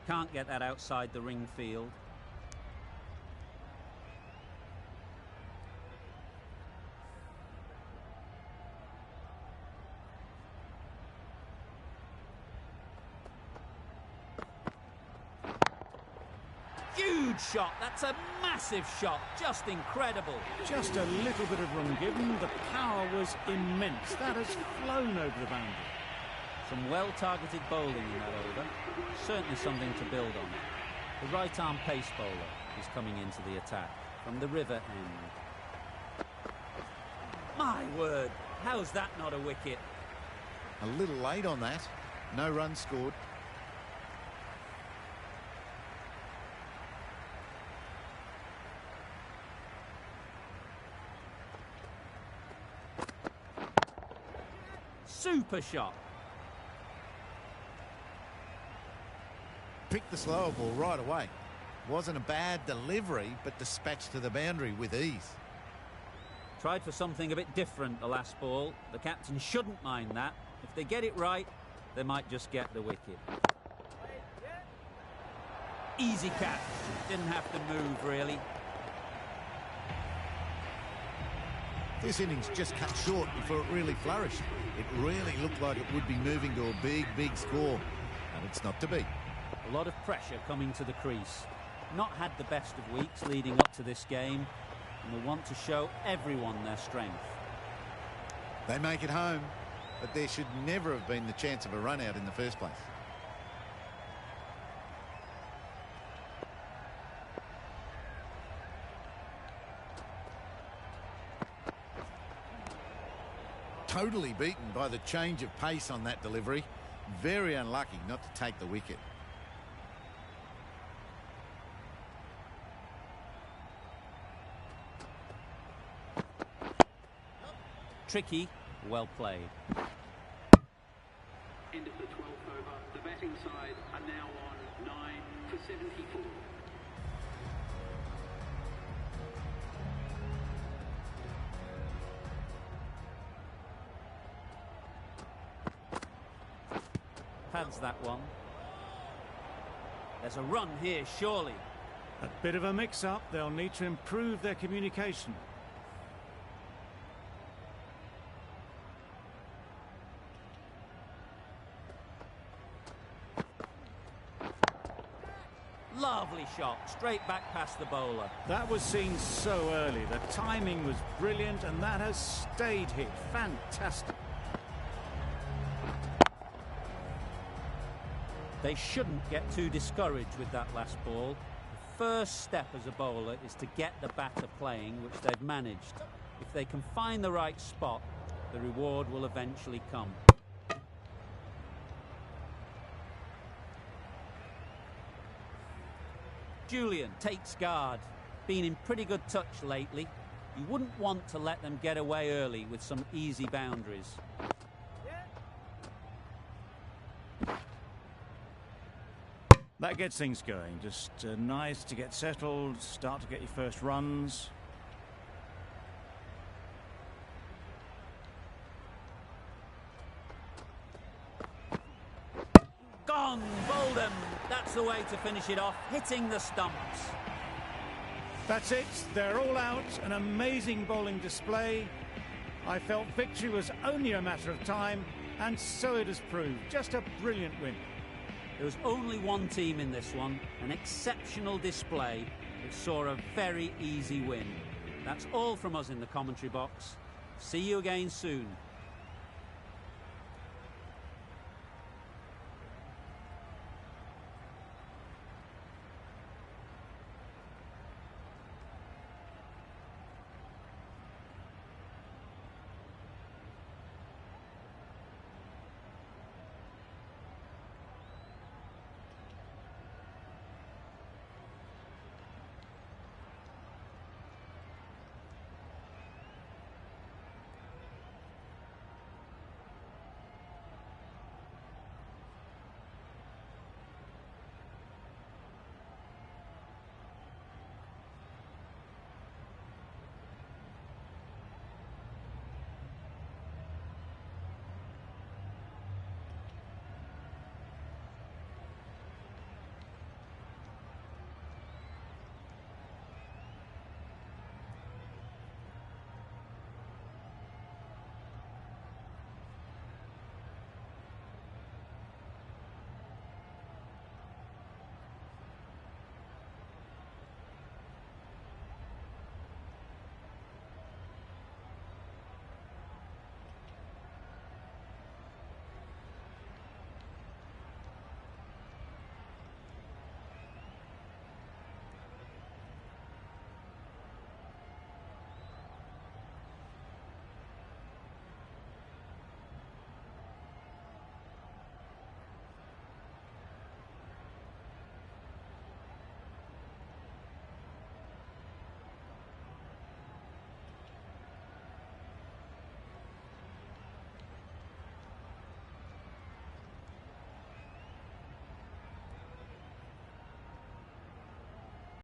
Can't get that outside the ring field. Huge shot. That's a massive shot. Just incredible. Just a little bit of run given. The power was immense. That has flown over the boundary. Some well-targeted bowling in that over. Certainly something to build on. The right-arm pace bowler is coming into the attack from the river end. My word, how's that not a wicket? A little late on that. No runs scored. Super shot. Picked the slower ball right away. Wasn't a bad delivery, but dispatched to the boundary with ease. Tried for something a bit different the last ball. The captain shouldn't mind that. If they get it right, they might just get the wicket. Easy catch. Didn't have to move, really. This innings just cut short before it really flourished. It really looked like it would be moving to a big, big score, and it's not to be. A lot of pressure coming to the crease. Not had the best of weeks leading up to this game, and will want to show everyone their strength. They make it home, but there should never have been the chance of a run out in the first place. totally beaten by the change of pace on that delivery. Very unlucky not to take the wicket. Tricky, well played. End of the 12th over. The batting side are now on 9 for 74. Pads that one. There's a run here, surely. A bit of a mix-up. They'll need to improve their communication. Lovely shot, straight back past the bowler. That was seen so early. The timing was brilliant, and that has stayed hit. Fantastic. They shouldn't get too discouraged with that last ball. The first step as a bowler is to get the batter playing, which they've managed. If they can find the right spot, the reward will eventually come. Julian takes guard. Been in pretty good touch lately. You wouldn't want to let them get away early with some easy boundaries. That gets things going. Just nice to get settled, start to get your first runs. Gone! Bolden! That's the way to finish it off, hitting the stumps. That's it. They're all out. An amazing bowling display. I felt victory was only a matter of time, and so it has proved. Just a brilliant win. There was only one team in this one, an exceptional display that saw a very easy win. That's all from us in the commentary box. See you again soon.